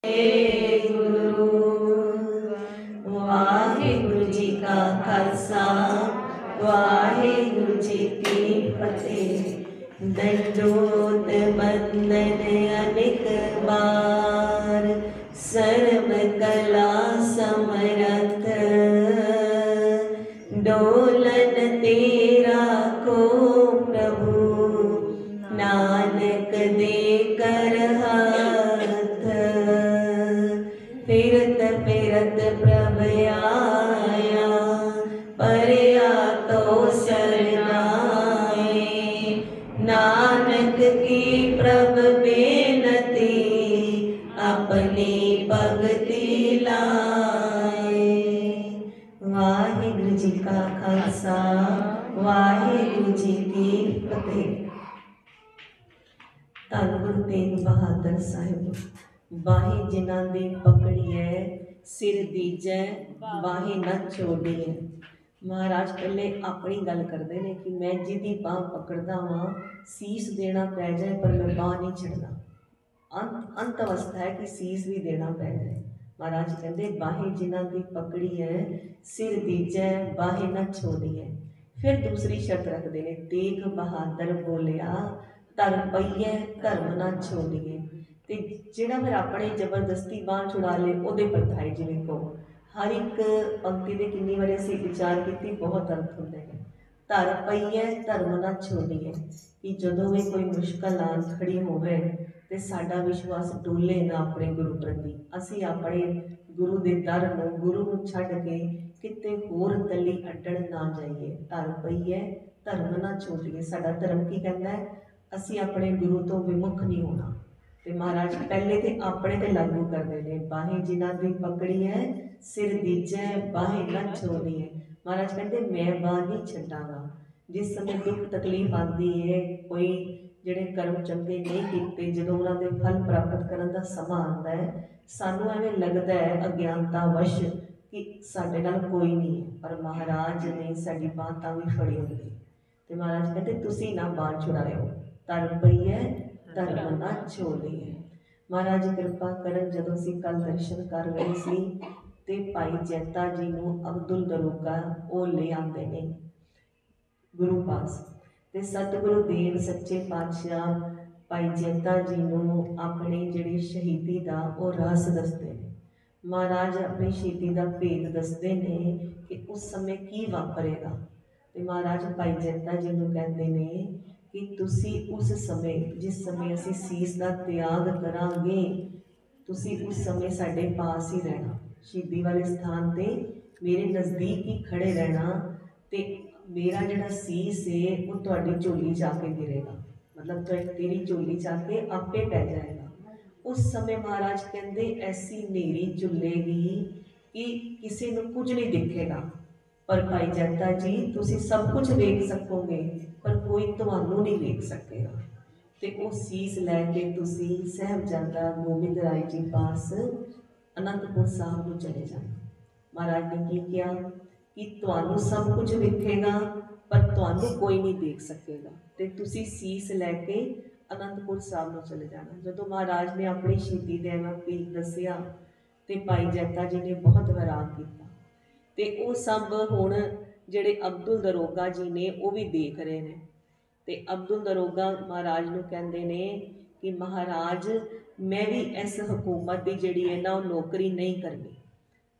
गुरु वाहिगुरु जी का खालसा वाहिगुरु जी की फतेह। दंडोत बंदन अनेक बार सर्व कला समरथ डोलन तेरा को प्रभु नानक दे कर हाथ। फिरत फिरत प्रभ आया परया तो शरणाए। नानक की प्रभ बेनती अपनी भगति लाए। वाहिगुरु जी का खालसा वाहिगुरु जी की फतेह। धन गुरु तेग बहादुर साहिब बाही जिन्हां दी पकड़िए सिर दीजै बाही न छोड़िए। महाराज पहले अपनी गल करते हैं कि मैं जिहदी बाह पकड़दा वां सीस देना पै जाए पर मैं बाह नहीं छड्डदा। अंत अवस्था है कि सीस भी देना पै जाए। महाराज कहते बाही जिन्हां दी पकड़ी है सिर दीजै बाही न छोड़िए। फिर दूसरी शर्त रखते हैं तेग बहादुर बोलिया धर पईए धर्म ना छोड़िए। तो जिहड़ा फिर अपने जबरदस्ती बांह छुड़ा ले उहदे परथाई जिवें को हर एक पंक्ति के कितनी बार असीं विचार की बहुत अर्थ होंदे हैं। धर पईए धर्म ना छोड़िए कि जदों भी कोई मुश्किल आन खड़ी होवे ते साडा विश्वास डोले ना अपने गुरु प्रति। असीं अपने गुरु के दर नूं गुरु नूं छड्ड के किते होर तली अड्डण ना जाइए। धर पईए धर्म ना छोड़िए। साडा धर्म की कहता है असीं अपने गुरु तो विमुख नहीं होना। तो महाराज पहले तो अपने ते लागू करते हैं बाही जिन्हां दी पकड़ी है सिर दीजै बाही न छोड़िए। महाराज कहते मैं बाह नहीं छड्डांगा। जिस समय दुख तकलीफ आती है कोई जिहड़े कर्म चंगे नहीं कीते जदों उन्हां दे फल प्राप्त करन दा समा आंदा है सानूं एवें लगदा है अज्ञानता वश कि साडे नाल कोई नहीं है पर महाराज ने साडी बाह तां भी फड़ी हुंदी। ते महाराज कहते तुसीं ना बाह छुड़ाओ धर पईए धर्म ना छोड़िए। महाराज कृपा करन जदों असीं कल दर्शन कर रहे सी ते भाई जैता जी नूं अब्दुल दरोगा वो ले आंदे ने गुरु पास। ते सतगुरु देव सच्चे पातशाह भाई जैता जी नूं अपने जिहड़ी शहीदी दा वो रहस दसदे ने। महाराज अपनी शहीदी का भेद दसदे ने कि उस समय की वापरेगा। तो महाराज भाई जैता जी नूं कहंदे ने कि तुसी उस समय जिस समय असीं सीस का त्याग करांगे तुसी उस समय साडे पास ही रहना शहीदी वाले स्थान ते मेरे नज़दीक ही खड़े रहना। ते मेरा जिहड़ा सीस है वो तुहाडी झोली जाके गिरेगा मतलब तेरी झोली जाके आपे पै जाएगा। उस समय महाराज कहंदे ऐसी नेरी झुलेगी कि किसी नूं कुछ नहीं दिखेगा पर भाई जैता जी तुसी सब कुछ वेख सकोगे पर कोई तुहानू नहीं वेख सकेगा। तो वो सीस लैके तुसी साहिबजादा गोबिंद राय जी पास अनंदपुर साहब को चले जाना। महाराज ने की किया कि तुहानू सब कुछ दिखेगा पर तुहानू कोई नहीं देख सकेगा। तो तुसी सीस लैके अनंदपुर साहब को चले जाना। जदों महाराज ने अपनी शहीदी का एवं भेद दसिया तो भाई जैता जी ने बहुत हैरान किया। तो वो सब हुण जिहड़े अब्दुल दरोगा जी ने वो भी देख रहे हैं। तो अब्दुल दरोगा महाराज नूं कहंदे ने कि महाराज मैं भी इस हुकूमत की जिहड़ी है ना नौकरी नहीं करनी।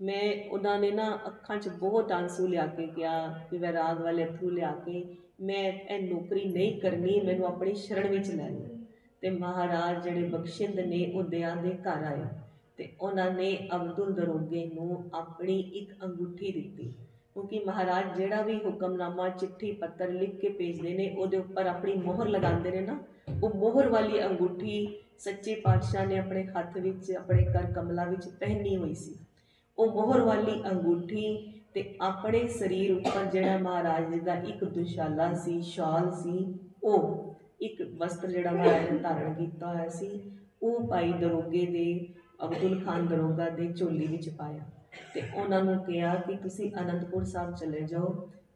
मैं उन्होंने ना अखां च बहुत आंसू लिया के कहा कि वैराग वाले अथरू लिया के मैं ये नौकरी नहीं करनी मैनूं अपनी शरण विच लै लो। तो महाराज जिहड़े बख्शिंद ने वो दया दे घर आए तो उन्होंने अब्दुल दरोगे नूं अपनी एक अंगूठी दी क्योंकि महाराज जिहड़ा भी हुक्मनामा चिट्ठी पत्र लिख के भेजते हैं वो उपर अपनी मोहर लगाते हैं ना वो मोहर वाली अंगूठी सच्चे पातशाह ने अपने हत्थ विच अपने कर कमलों में पहनी हुई सी। वो मोहर वाली अंगूठी ते अपने शरीर उपर जिहड़ा महाराज जी का एक दुशाला सी शाल सी वो एक वस्त्र जिहड़ा महाराज ने धारण किया होया सी वो भाई दरोगे दे अब्दुल खान दरोगा दे झोली विच पाया। तो उन्होंने कहा कि तुसी आनंदपुर साहब चले जाओ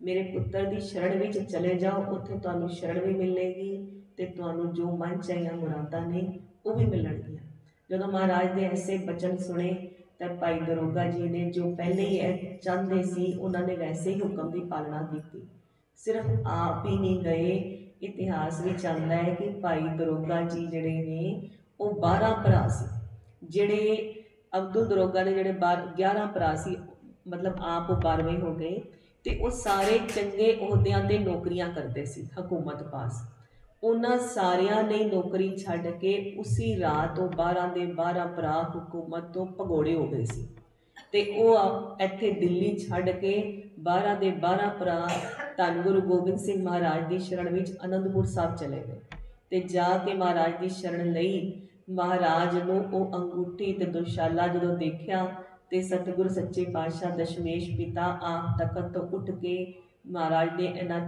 मेरे पुत्र की शरण विच चले जाओ उत्थे तुहानूं शरण भी मिलेगी तो तुहानूं जो मन चाहिए मुरादा ने वो भी मिलणगियां। ਜਦੋਂ ਮਹਾਰਾਜ ਦੇ ਐਸੇ ਬਚਨ ਸੁਣੇ ਤਾਂ ਭਾਈ ਦਰੋਗਾ ਜੀ ਨੇ ਜੋ ਪਹਿਲੇ ਹੀ ਇਹ ਚਾਹੁੰਦੇ ਸੀ ਉਹਨਾਂ ਨੇ ਵੈਸੇ ਹੀ ਹੁਕਮ ਦੀ ਪਾਲਣਾ ਕੀਤੀ। ਸਿਰਫ ਆਪ ਹੀ ਨਹੀਂ ਗਏ, ਇਤਿਹਾਸ ਵਿੱਚ ਆਉਂਦਾ ਹੈ ਕਿ ਭਾਈ ਦਰੋਗਾ ਜੀ ਜਿਹੜੇ ਨੇ ਉਹ 12 ਭਰਾ ਸੀ। ਜਿਹੜੇ ਅਬਦੁਲ ਦਰੋਗਾ ਦੇ ਜਿਹੜੇ 11 ਭਰਾ ਸੀ, ਮਤਲਬ ਆਪ ਉਹ 12ਵੇਂ ਹੋ ਗਏ, ਤੇ ਉਹ ਸਾਰੇ ਚੰਗੇ ਅਹੁਦਿਆਂ 'ਤੇ ਨੌਕਰੀਆਂ ਕਰਦੇ ਸੀ ਹਕੂਮਤ ਪਾਸ। ਉਹਨਾਂ ਸਾਰਿਆਂ ਨੇ ਨੌਕਰੀ ਛੱਡ ਕੇ ਉਸੀ ਰਾਤ ਉਹ 12 ਦੇ 12 ਭਰਾ ਹਕੂਮਤ ਤੋਂ ਭਗੌੜੇ ਹੋ ਗਏ ਸੀ, ਤੇ ਉਹ ਇੱਥੇ ਦਿੱਲੀ ਛੱਡ ਕੇ 12 ਦੇ 12 ਭਰਾ ਧੰਨ ਗੁਰੂ ਗੋਬਿੰਦ ਸਿੰਘ ਮਹਾਰਾਜ ਦੀ ਸ਼ਰਨ ਵਿੱਚ ਅਨੰਦਪੁਰ ਸਾਹਿਬ ਚਲੇ ਗਏ। ਤੇ ਜਾ ਕੇ ਮਹਾਰਾਜ ਦੀ ਸ਼ਰਨ ਲਈ ਮਹਾਰਾਜ ਨੂੰ ਉਹ ਅੰਗੂਠੀ ਤੇ ਦੁਸ਼ਾਲਾ ਜਦੋਂ ਦੇਖਿਆ ਤੇ ਸਤਿਗੁਰੂ ਸੱਚੇ ਪਾਤਸ਼ਾਹ ਦਸ਼ਮੇਸ਼ ਪਿਤਾ ਆਪ ਤਖਤ ਤੋਂ ਉੱਠ ਕੇ ਮਹਾਰਾਜ ਨੇ ਇਹਨਾਂ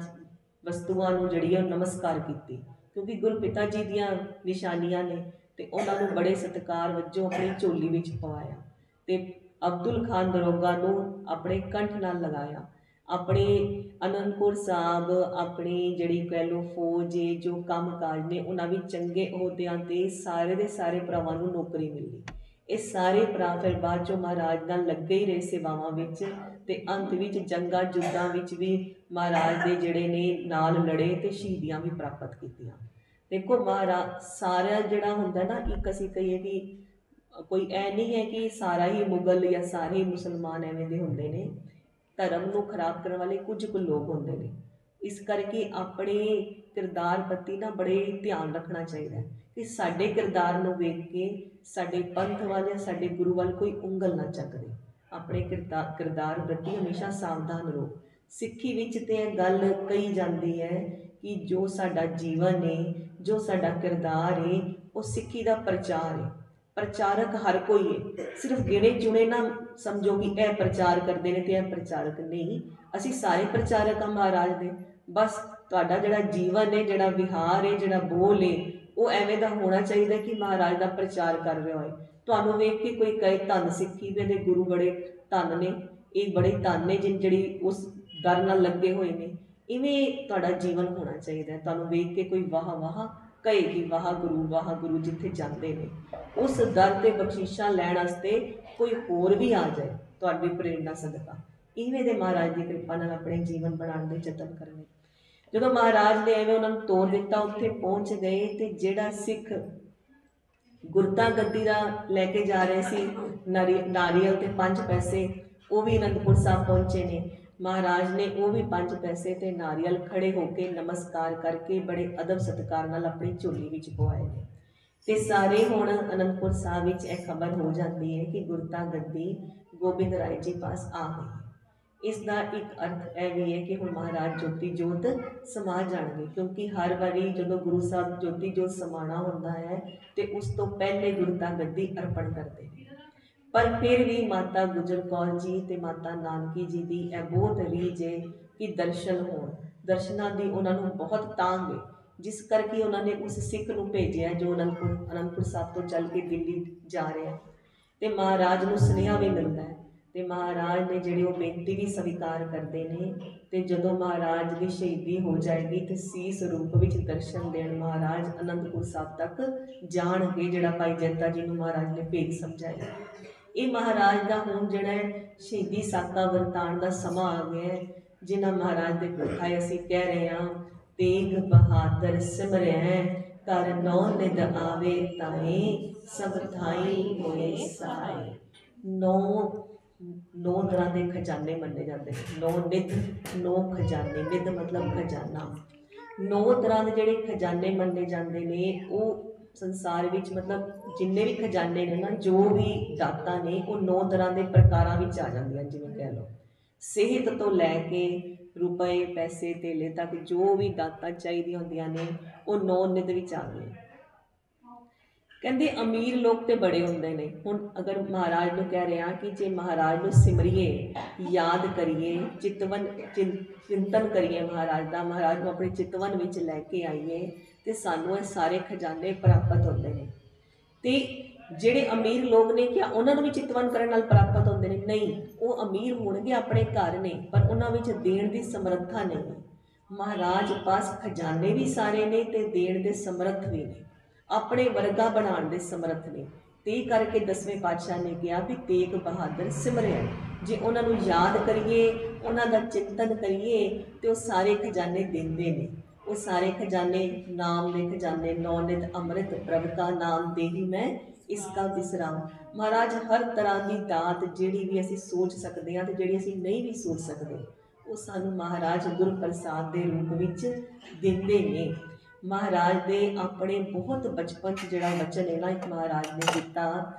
ਵਸਤੂਆਂ ਨੂੰ ਜਿਹੜੀ ਉਹ ਨਮਸਕਾਰ ਕੀਤੀ, ਕਿਉਂਕਿ ਗੁਰੂ ਪਿਤਾ ਜੀ ਦੀਆਂ ਨਿਸ਼ਾਨੀਆਂ ਨੇ, ਤੇ ਉਹਨਾਂ ਨੂੰ ਬੜੇ ਸਤਿਕਾਰ ਵਜੋਂ ਆਪਣੀ ਝੋਲੀ ਵਿੱਚ ਪਵਾਇਆ ਤੇ ਅਬਦੁਲ ਖਾਨ ਦਰੋਗਾ ਨੂੰ ਆਪਣੇ ਕੰਠ ਨਾਲ ਲਗਾਇਆ। ਆਪਣੇ ਅਨੰਦਪੁਰ ਸਾਹਿਬ ਆਪਣੀ ਜਿਹੜੀ ਕਹਿ ਲਓ ਫੌਜ ਜੋ ਕੰਮ ਕਾਜ ਨੇ ਉਹਨਾਂ ਵਿੱਚ ਚੰਗੇ ਅਹੁਦਿਆਂ 'ਤੇ ਸਾਰੇ ਦੇ ਸਾਰੇ ਭਰਾਵਾਂ ਨੂੰ ਨੌਕਰੀ ਮਿਲੀ। ਇਹ ਸਾਰੇ ਭਰਾ ਫਿਰ ਬਾਅਦ 'ਚੋਂ ਮਹਾਰਾਜ ਨਾਲ ਲੱਗੇ ਹੀ ਰਹੇ ਸੇਵਾਵਾਂ ਵਿੱਚ, ਤੇ ਅੰਤ ਵਿੱਚ ਜੰਗਾਂ ਯੁੱਧਾਂ ਵਿੱਚ ਵੀ ਮਹਾਰਾਜ ਦੇ ਜਿਹੜੇ ਨੇ ਨਾਲ ਲੜੇ ਤੇ ਸ਼ਹੀਦੀਆਂ ਵੀ ਪ੍ਰਾਪਤ ਕੀਤੀਆਂ। ਦੇਖੋ ਮਹਾਰਾਜ ਸਾਰਾ ਜਿਹੜਾ ਹੁੰਦਾ ਨਾ, ਇੱਕ ਅਸੀਂ ਕਹੀਏ ਕਿ ਕੋਈ ਇਹ ਨਹੀਂ ਹੈ ਕਿ ਸਾਰਾ ਹੀ ਮੁਗਲ ਜਾਂ ਸਾਰੇ ਹੀ ਮੁਸਲਮਾਨ ਐਵੇਂ ਦੇ ਹੁੰਦੇ ਨੇ। ਧਰਮ ਨੂੰ ਖਰਾਬ ਕਰਨ ਵਾਲੇ ਕੁਝ ਕੁ ਲੋਕ ਹੁੰਦੇ ਨੇ, ਇਸ ਕਰਕੇ ਆਪਣੇ ਕਿਰਦਾਰ ਪ੍ਰਤੀ ਨਾ ਬੜੇ ਧਿਆਨ ਰੱਖਣਾ ਚਾਹੀਦਾ ਕਿ ਸਾਡੇ ਕਿਰਦਾਰ ਨੂੰ ਵੇਖ ਕੇ ਸਾਡੇ ਪੰਥ ਵੱਲ ਜਾਂ ਸਾਡੇ ਗੁਰੂ ਵੱਲ ਕੋਈ ਉਂਗਲ ਨਾ ਚੱਕਦੇ। ਆਪਣੇ ਕਿਰਦਾਰ ਪ੍ਰਤੀ ਹਮੇਸ਼ਾ ਸਾਵਧਾਨ ਰਹੋ। ਸਿੱਖੀ ਵਿੱਚ ਤੇ ਇਹ ਗੱਲ ਕਹੀ ਜਾਂਦੀ ਹੈ ਕਿ ਜੋ ਸਾਡਾ ਜੀਵਨ ਹੈ, ਜੋ ਸਾਡਾ ਕਿਰਦਾਰ ਹੈ, ਉਹ ਸਿੱਖੀ ਦਾ ਪ੍ਰਚਾਰ ਹੈ। ਪ੍ਰਚਾਰਕ ਹਰ ਕੋਈ ਹੈ, ਸਿਰਫ ਗਿਣੇ ਚੁਣੇ ਨਾ ਸਮਝੋ ਕਿ ਇਹ ਪ੍ਰਚਾਰ ਕਰਦੇ ਨੇ ਤੇ ਇਹ ਪ੍ਰਚਾਰਕ ਨਹੀਂ। ਅਸੀਂ ਸਾਰੇ ਪ੍ਰਚਾਰਕ ਹਾਂ ਮਹਾਰਾਜ ਦੇ। ਬਸ ਤੁਹਾਡਾ ਜਿਹੜਾ ਜੀਵਨ ਹੈ, ਜਿਹੜਾ ਵਿਹਾਰ ਹੈ, ਜਿਹੜਾ ਬੋਲ ਹੈ, ਉਹ ਐਵੇਂ ਦਾ ਹੋਣਾ ਚਾਹੀਦਾ ਕਿ ਮਹਾਰਾਜ ਦਾ ਪ੍ਰਚਾਰ ਕਰ ਰਿਹਾ ਹੋਏ। ਤੁਹਾਨੂੰ ਵੇਖ ਕੇ ਕੋਈ ਕਹੇ ਧੰਨ ਸਿੱਖੀ ਦੇ ਗੁਰੂ ਬੜੇ ਧੰਨ ਨੇ, ਇਹ ਬੜੇ ਧੰਨ ਨੇ ਜਿਹੜੀ ਉਸ ਦਰ ਨਾਲ ਲੱਗੇ ਹੋਏ ਨੇ, ਇਵੇਂ ਤੁਹਾਡਾ ਜੀਵਨ ਹੋਣਾ ਚਾਹੀਦਾ। ਤੁਹਾਨੂੰ ਵੇਖ ਕੇ ਕੋਈ ਵਾਹ ਵਾਹ ਕਹੇ ਕਿ ਵਾਹਿਗੁਰੂ ਜਿੱਥੇ ਜਾਂਦੇ ਨੇ ਉਸ ਦਰ 'ਤੇ ਬਖਸ਼ਿਸ਼ਾਂ ਲੈਣ ਵਾਸਤੇ ਕੋਈ ਹੋਰ ਵੀ ਆ ਜਾਏ ਤੁਹਾਡੀ ਪ੍ਰੇਰਨਾ ਸਦਕਾ, ਇਵੇਂ ਦੇ ਮਹਾਰਾਜ ਦੀ ਕਿਰਪਾ ਨਾਲ ਆਪਣੇ ਜੀਵਨ ਬਣਾਉਣ ਦੇ ਯਤਨ ਕਰਨੇ। ਜਦੋਂ ਮਹਾਰਾਜ ਨੇ ਐਵੇਂ ਉਹਨਾਂ ਨੂੰ ਤੋਰ ਦਿੱਤਾ, ਉੱਥੇ ਪਹੁੰਚ ਗਏ, ਤੇ ਜਿਹੜਾ ਸਿੱਖ ਗੁਰਤਾ ਗੱਦੀ ਦਾ ਲੈ ਕੇ ਜਾ ਰਹੇ ਸੀ ਨਾਰੀਅਲ ਤੇ 5 ਪੈਸੇ, ਉਹ ਵੀ ਅਨੰਦਪੁਰ ਸਾਹਿਬ ਪਹੁੰਚੇ ਨੇ। ਮਹਾਰਾਜ ਨੇ ਉਹ ਵੀ 5 ਪੈਸੇ ਤੇ ਨਾਰੀਅਲ ਖੜੇ ਹੋ ਕੇ ਨਮਸਕਾਰ ਕਰਕੇ ਬੜੇ ਅਦਬ ਸਤਿਕਾਰ ਨਾਲ ਆਪਣੀ ਝੋਲੀ ਵਿੱਚ ਪਵਾਏ ਨੇ। ਤੇ ਸਾਰੇ ਹੁਣ ਅਨੰਦਪੁਰ ਸਾਹਿਬ ਵਿੱਚ ਇਹ ਖਬਰ ਹੋ ਜਾਂਦੀ ਹੈ ਕਿ ਗੁਰਤਾ ਗੱਦੀ ਗੋਬਿੰਦ ਰਾਏ ਜੀ ਪਾਸ ਆ ਗਈ। ਇਸ ਦਾ ਇੱਕ ਅਰਥ ਇਹ ਵੀ ਹੈ ਕਿ ਹੁਣ ਮਹਾਰਾਜ ਜੋਤੀ ਜੋਤ ਸਮਾ ਜਾਣਗੇ, ਕਿਉਂਕਿ ਹਰ ਵਾਰੀ ਜਦੋਂ ਗੁਰੂ ਸਾਹਿਬ ਜੋਤੀ ਜੋਤ ਸਮਾਣਾ ਹੁੰਦਾ ਹੈ ਤੇ ਉਸ ਤੋਂ ਪਹਿਲੇ ਗੁਰਤਾ ਗੱਦੀ ਅਰਪਣ ਕਰਦੇ ਨੇ। ਪਰ ਫਿਰ ਵੀ ਮਾਤਾ ਗੁਜਰ ਕੌਰ ਜੀ ਤੇ ਮਾਤਾ ਨਾਨਕੀ ਜੀ ਦੀ ਇਹ ਬਹੁਤ ਰੀਝ ਹੈ ਕਿ ਦਰਸ਼ਨ ਹੋਣ। ਦਰਸ਼ਨਾਂ ਦੀ ਉਹਨਾਂ ਨੂੰ ਬਹੁਤ ਤਾਂਘ ਹੈ, ਜਿਸ ਕਰਕੇ ਉਹਨਾਂ ਨੇ ਉਸ ਸਿੱਖ ਨੂੰ ਭੇਜਿਆ ਜੋ ਅਨੰਦਪੁਰ ਸਾਹਿਬ ਤੋਂ ਚੱਲ ਕੇ ਦਿੱਲੀ ਜਾ ਰਿਹਾ, ਤੇ ਮਹਾਰਾਜ ਨੂੰ ਸੁਨੇਹਾ ਵੀ ਮਿਲਦਾ ਹੈ ਤੇ ਮਹਾਰਾਜ ਨੇ ਜਿਹੜੀ ਉਹ ਬੇਨਤੀ ਵੀ ਸਵੀਕਾਰ ਕਰਦੇ ਨੇ। ਤੇ ਜਦੋਂ ਮਹਾਰਾਜ ਦੀ ਸ਼ਹੀਦੀ ਹੋ ਜਾਏਗੀ ਤੇ ਸੀਸ ਰੂਪ ਵਿੱਚ ਦਰਸ਼ਨ ਦੇਣ ਮਹਾਰਾਜ ਅਨੰਦਪੁਰ ਸਾਹਿਬ ਤੱਕ ਜਾਣਗੇ, ਜਿਹੜਾ ਭਾਈ ਜੈਤਾ ਜੀ ਨੂੰ ਮਹਾਰਾਜ ਨੇ ਭੇਜ ਸਮਝਾਇਆ। ਇਹ ਮਹਾਰਾਜ ਦਾ ਹੁਣ ਜਿਹੜਾ ਸ਼ਹੀਦੀ ਸਾਕਾ ਵਰਤਾਉਣ ਦਾ ਸਮਾਂ ਆ ਗਿਆ ਹੈ, ਜਿਨ੍ਹਾਂ ਮਹਾਰਾਜ ਦੇ ਪੁਰਖਾਂ ਅਸੀਂ ਕਹਿ ਰਹੇ ਹਾਂ, ਤੇਗ ਬਹਾਦਰ ਸਿਮਰਿਆ ਕਰ ਨੌ ਨਿਧ ਆਵੇ ਤਾਏ ਸਭ ਥਾਈ ਹੋਏ ਸਹਾਏ। ਨੌ ਤਰ੍ਹਾਂ ਦੇ ਖਜ਼ਾਨੇ ਮੰਨੇ ਜਾਂਦੇ ਨੇ। 9 ਨਿਧ 9 ਖਜ਼ਾਨੇ, ਨਿਧ ਮਤਲਬ ਖਜ਼ਾਨਾ। 9 ਤਰ੍ਹਾਂ ਦੇ ਜਿਹੜੇ ਖਜ਼ਾਨੇ ਮੰਨੇ ਜਾਂਦੇ ਨੇ, ਉਹ ਸੰਸਾਰ ਵਿੱਚ ਮਤਲਬ ਜਿੰਨੇ ਵੀ ਖਜ਼ਾਨੇ ਨੇ ਨਾ, ਜੋ ਵੀ ਦਾਤਾਂ ਨੇ, ਉਹ 9 ਤਰ੍ਹਾਂ ਦੇ ਪ੍ਰਕਾਰਾਂ ਵਿੱਚ ਆ ਜਾਂਦੀਆਂ। ਜਿਵੇਂ ਕਹਿ ਲਓ ਸਿਹਤ ਤੋਂ ਲੈ ਕੇ ਰੁਪਏ ਪੈਸੇ ਧੇਲੇ ਤੱਕ ਜੋ ਵੀ ਦਾਤਾਂ ਚਾਹੀਦੀਆਂ ਹੁੰਦੀਆਂ ਨੇ, ਉਹ 9 ਨਿਧ ਵਿੱਚ ਆ ਗਈਆਂ। ਕਹਿੰਦੇ ਅਮੀਰ ਲੋਕ ਤੇ ਬੜੇ ਹੁੰਦੇ ਨੇ। ਹੁਣ ਅਗਰ ਮਹਾਰਾਜ ਨੂੰ ਕਹਿ ਰਿਹਾ ਕਿ ਜੇ ਮਹਾਰਾਜ ਨੂੰ ਸਿਮਰੀਏ, ਯਾਦ ਕਰੀਏ, ਚਿੰਤਨ ਕਰੀਏ ਮਹਾਰਾਜ ਦਾ, ਮਹਾਰਾਜ ਨੂੰ ਆਪਣੇ ਚਿਤਵਨ ਵਿੱਚ ਲੈ ਕੇ ਆਈਏ, ਤੇ ਸਾਨੂੰ ਇਹ ਸਾਰੇ ਖਜ਼ਾਨੇ ਪ੍ਰਾਪਤ ਹੁੰਦੇ ਨੇ। ਤੇ ਜਿਹੜੇ ਅਮੀਰ ਲੋਕ ਨੇ, ਕਿਆ ਉਹਨਾਂ ਨੂੰ ਵੀ ਚਿਤਵਨ ਕਰਨ ਨਾਲ ਪ੍ਰਾਪਤ ਹੁੰਦੇ ਨੇ? ਨਹੀਂ, ਉਹ ਅਮੀਰ ਹੋਣਗੇ, ਆਪਣੇ ਘਰ ਨੇ, ਪਰ ਉਹਨਾਂ ਵਿੱਚ ਦੇਣ ਦੀ ਸਮਰੱਥਾ ਨਹੀਂ ਹੈ। ਮਹਾਰਾਜ ਪਾਸ ਖਜ਼ਾਨੇ ਵੀ ਸਾਰੇ ਨੇ ਤੇ ਦੇਣ ਦੇ ਸਮਰੱਥ ਵੀ ਨੇ, ਆਪਣੇ ਵਰਗਾ ਬਣਾਉਣ ਦੇ ਸਮਰੱਥ ਨੇ। ते करके 10वें पातशाह ने कहा भी तेग बहादुर सिमरिया जे उन्होंने याद करिए, उन्हों का चिंतन करिए तो सारे खजाने देंदे ने। वो सारे खजाने नाम दे खजाने, नौनित अमृत प्रभ का नाम दे ही मैं इसका विसराम। महाराज हर तरह की दात जिहड़ी भी असीं सोच सकते हैं, तो जिहड़ी असीं नहीं भी सोच सकते, वो सानू महाराज गुरु प्रसाद के रूप विच दिंदे ने। महाराज दे अपने बहुत बचपन च जिहड़ा वचन है ना, एक महाराज ने दिता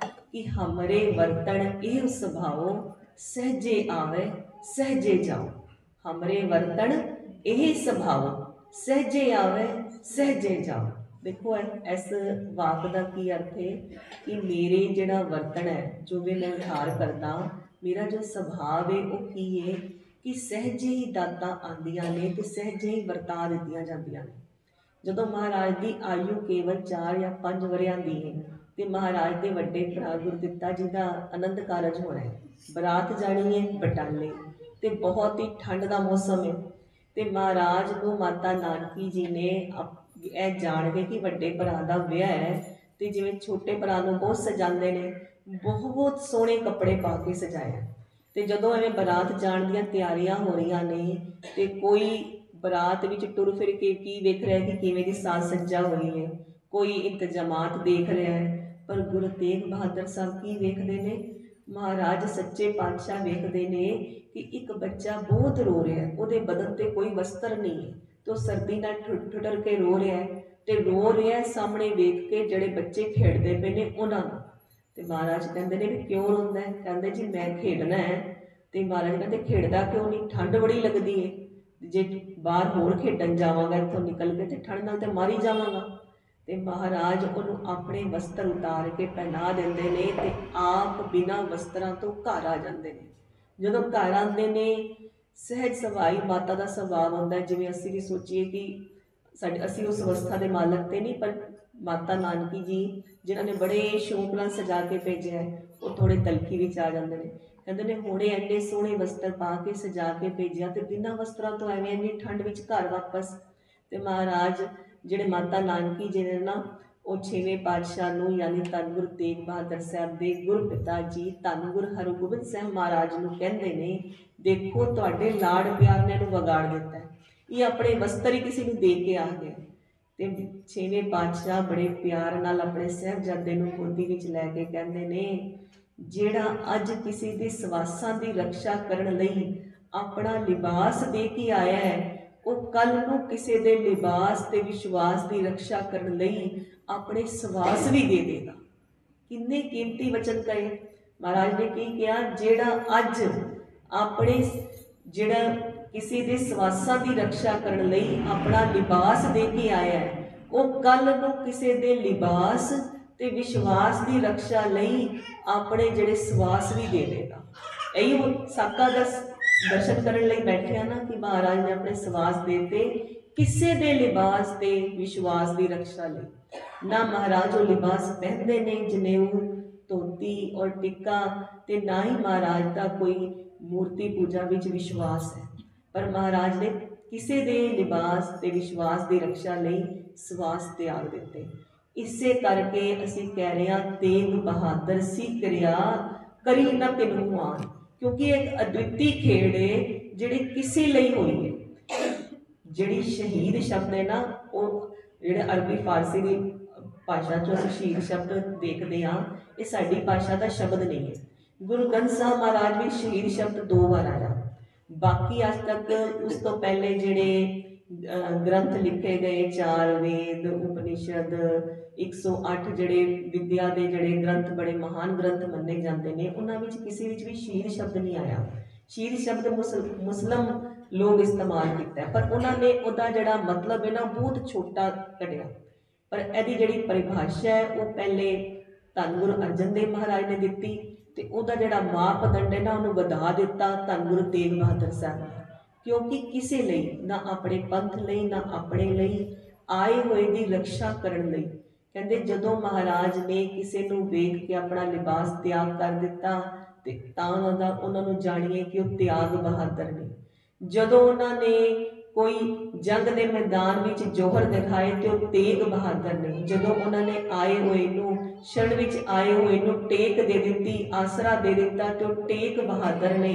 कि हमरे वर्तन एह सुभाओ, सहजे आवे सहजे जाओ। हमरे वर्तन एह सुभाओ, सहजे आवे सहजे जाओ। देखो इस वाक का की अर्थ है कि मेरे जिहड़ा वर्तन है, जो भी मैं विहार करदा, मेरा जो सुभाव है वो की है कि सहजे ही दातां आंदियां ने ते सहजे ही वरता दित्तियां जांदियां ने। जदों महाराज की आयु केवल 4 या 5 वरियां दी है तो महाराज के वड्डे भरा गुरदित्ता जी का आनंद कारज होना है, बरात जानी है बटाले, तो बहुत ही ठंड का मौसम है। तो महाराज को माता नानकी जी ने यह जान के कि वड्डे भरा का विआह है, तो जिवें छोटे भरा नूं बहुत सजाते हैं, बहुत सोहने कपड़े पा के सजाया। तो जदों एवें बरात जाण दीयां तैयारियां हो रही ने, तो कोई बरात विच टुर फिर के की वेख रहा है कि किवें दी साज सज्जा हुई है, कोई इंतजामात देख रहा है। पर गुरु तेग बहादुर साहब की वेखते ने, महाराज सच्चे पातशाह वेखते ने कि एक बच्चा बहुत रो रहा है, वो बदन ते कोई वस्त्र नहीं है, तो सर्दी नाल ठुठर के रो रहा है, तो रो रहा है सामने वेख के जिहड़े बच्चे खेडते पे ने उन्हां नूं। ते महाराज कहते हैं भी क्यों रोंदा है? कहते जी मैं खेडना है। तो महाराज कहते खेडदा क्यों नहीं? ठंड बड़ी लगती है, जे बाहर होर खेडन जावांगा इत्थों निकल के तो ठंड नाल तो मारी जावांगा। तो महाराज उन्होंने अपने वस्त्र उतार के पहना देंदे ने ते आप बिना वस्त्रां तो घर आ जाते हैं। जदों घर आते ने, सहज सवाई माता का सुभाव होंदा है, जिवें असीं भी सोचीए कि असीं उस अवस्था के मालक तो नहीं, पर माता नानकी जी जिन्होंने बड़े शौक नाल सजा के भेजा है, वो थोड़े तलखी विच आ जाते हैं। कहते हैं हुणे एने सोहने वस्त्र पा के सजा के भेजा, तो बिना वस्त्रां तो एवें इन्नी ठंड विच घर वापस। तो महाराज जिहड़े माता नानकी जी ने ना, वो 6वें पातशाह नूं यानी धन गुरु तेग बहादुर साहब के गुरु पिता जी धन गुरु हरगोबिंद साहब महाराज नूं कहंदे ने, देखो तुहाडे लाड़ प्यार ने इहनूं विगाड़ दिता है, ये अपने वस्त्र ही किसी नूं दे के आ गया। तो 6वें पातशाह बड़े प्यार नाल अपने साहिबजादे नूं गोदी विच लैके कहंदे ने, जिहड़ा अज किसी दे सवासां दी रक्षा करन लई अपना लिबास दे के आया है, वो कल नूं किसी दे लिबास ते विश्वास की रक्षा करन लई अपने सवास भी दे देगा। किन्ने कीमती वचन कहे महाराज ने। की कहा, जिहड़ा अज अपने जिहड़ा किसी दे सवासां की रक्षा करन लई अपना लिबास दे के आया है, वो कल नूं किसी दे लिबास ते विश्वास की रक्षा लई अपने जिहड़े सवास भी दे देगा। यही वो साका दर्शन करने लई बैठे ना कि महाराज ने अपने सवास देते किसी दे लिबास ते विश्वास की रक्षा लई। ना महाराज वो लिबास पहनते ने जनेऊ धोती और टिक्का, ते ना ही महाराज का कोई मूर्ति पूजा विच विश्वास है, पर महाराज ने किसी दे लिबास ते विश्वास की रक्षा लई सवास त्याग दिते। इसे करके असीं कह रहे हैं, तेग बहादुर सी करिया करी न किन्हू आन, क्योंकि एक अद्वितीय खेड है जिहड़ी किसी लई होई है। जिहड़ी शहीद शब्द है ना, वो जिहड़े अरबी फारसी की भाषा चो असीं शहीद शब्द देखते हाँ, ये साडी भाषा का शब्द नहीं है। गुरु ग्रंथ साहब महाराज भी शहीद शब्द 2 बार आया, बाकी अज तक उस तो पहले जिहड़े ग्रंथ लिखे गए 4 वेद उपनिषद 108 जिहड़े विद्या के जिहड़े ग्रंथ बड़े महान ग्रंथ मन्ने जाते हैं, उन्हां विच किसी विच भी शहीद शब्द नहीं आया। शहीद शब्द मुस्लिम लोग इस्तेमाल किया, पर उन्होंने उहदा जिहड़ा मतलब है ना बहुत छोटा कढ़िया। पर इहदी जिहड़ी परिभाषा है वो पहले धन गुरु अर्जन देव महाराज ने दिती, ते उहदा जिहड़ा मापदंड है ना उन्होंने वधा दिता धन गुरु तेग बहादुर साहब ने। क्योंकि किसी लई ना अपने पंथ लई ना अपने लई आए हुए की रक्षा करन लई। कहते जदों महाराज ने किसी नूं वेख के अपना लिबास त्याग कर दिता, ते तां उन्होंने जाणीए कि वह त्याग बहादुर ने। जदों उन्होंने कोई जंग के मैदान में जोहर दिखाए तो तेग बहादुर ने। जदों उन्होंने आए हुए नूं शरण विच आए हुए नूं टेक दे दित्ती, आसरा दे दिता। तो टेक बहादुर ने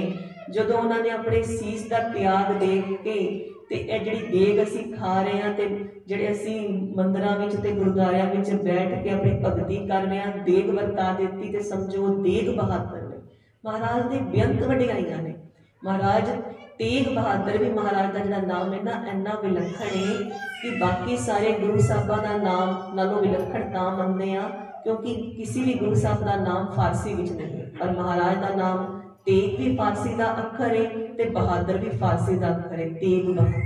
जदों उन्होंने अपने सीस का त्याग दे के ते इह जिहड़ी देग असीं खा रहे हां ते जिहड़े असीं मंदिरां विच ते गुरुद्वारियां विच बैठ के अपनी भगती कर रहे हां, देग वरता दित्ती ते समझो देग बहादुर ने। महाराज दे बेअंत वडियाईयां ने। महाराज तेग बहादुर भी महाराज का जिहड़ा नाम है ना इन्ना विलखण है कि बाकी सारे गुरु साहिबां का नाम नालों विलखण तां मनदे आ क्योंकि किसी भी गुरु साहब का नाम फारसी विच नहीं है, पर महाराज का नाम तेग भी फारसी का अखर है ते बहादुर भी फारसी का अखर है। तेग बहादुर,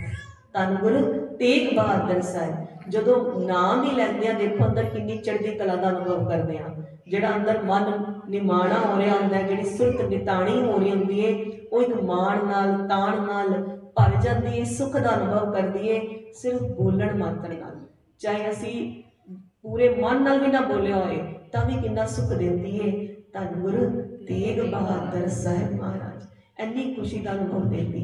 धन गुरु तेग बहादुर साहिब। जदों नाम ही लैंदे आ देखो अंदर किन्नी चढ़दी कला का अनुभव करते हैं। जिहड़ा अंदर मन निमाणा हो रहा होंदा है, जिहड़ी सुरत निताणी हो रही होंदी है, वो एक मान नाल ताण नाल भर जाती है, सुख का अनुभव करती है सिर्फ बोलण मात्र नाल। चाहे असी पूरे मन नाल भी ना बोलिया होए तां भी कितना सुख देती है। धन गुरु तेग बहादुर साहिब महाराज इन्नी खुशी का अनुभव देती।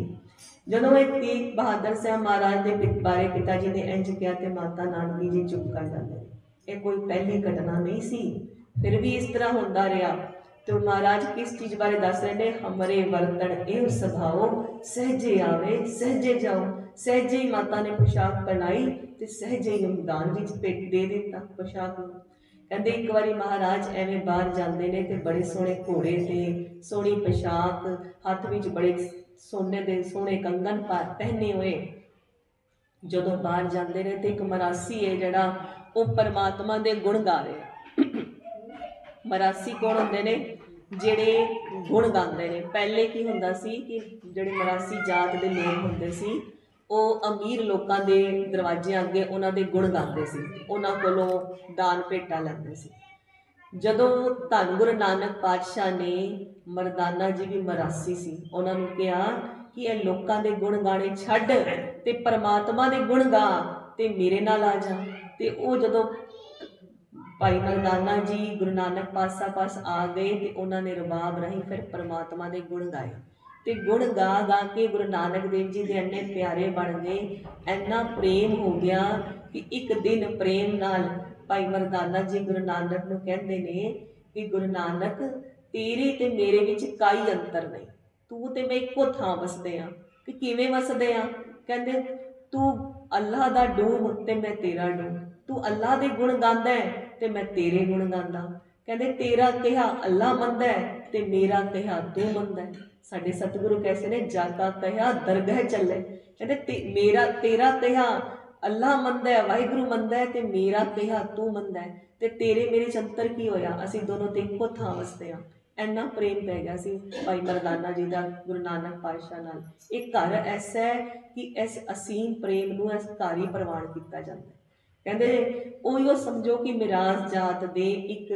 जदों ये तेग बहादुर साहब महाराज के बारे पिता जी ने इंज किया तो माता नानकी जी चुप कर जाते। ये कोई पहली घटना नहीं सी, फिर भी इस तरह होंदा रहा। तो महाराज किस चीज़ बारे दस रहे हैं, हमरे वर्तन एव स्वभाव सहजे आवे सहजे जाओ। सहजे ही माता ने पोशाक पहनाई तो सहजे ही दान विच पेट दे दिता पोशाक को। कहते एक बारी महाराज एवं बाहर जाते हैं तो बड़े सोहने घोड़े थे, सोहनी पोशाक, हाथ में बड़े सोने के सोहने कंगन पहने हुए जदों बाहर जाते रहे तो एक मरासी है जड़ा वो परमात्मा के गुण गा रहे। मरासी कौन होंदे ने, जिहड़े गुण गाते हैं। पहले की हुंदा सी कि जिहड़े मरासी जात के लोग होंदे सी वो अमीर लोगों के दरवाजे अगे उन्होंने गुण गाते सी, उन्होंने कोलों दान भेटा लैंदे सी। जदों धन गुरु नानक पातशाह ने, मरदाना जी भी मरासी सी, उन्होंने कहा कि यह लोगों के गुण गाने छड्ड ते परमात्मा के गुण गा ते मेरे नाल आ जा। ते वो जदों भाई मरदाना जी गुरु नानक पातशाह पास आ गए तो उन्होंने रबाब राही फिर परमात्मा के गुण गाए। तो गुण गा गा के गुरु नानक देव जी के इन्ने प्यारे बन गए, इन्ना प्रेम हो गया कि एक दिन प्रेम नाल भाई मरदाना जी गुरु नानक नूं कहंदे ने कि गुरु नानक तेरे ते मेरे विच काई अंतर नहीं, तू ते मैं इक्को थां वसदे आ। कि किवें वसदे आ? कहंदे तू अल्लाह दा डूम ते मैं तेरा डूम, तू अल्लाह दे गुण गांदा है ते मैं तेरे गुण गांदा। कहंदे तेरा कहा अल्लाह मनदा है ते मेरा कहा तू मनदा है। साडे सतगुरु कैसे ने, जाका कहा दरगाह चले। कहंदे मेरा तेरा कहा अल्लाह मनदा है, वाहिगुरु मनदा है ते मेरा कहा तू मनदा है, ते तेरे मेरे च अंतर की होया, असीं दोनों ते इक्को थां वसदे आ। इन्ना प्रेम पै गया सी भाई मरदाना जी का गुरु नानक पातशाह नाल। एक घर ऐसा है कि इस असीम प्रेम नूं इस घर ही प्रवान किया जाता है। कहते उहिओ समझो कि मिराज जात दे एक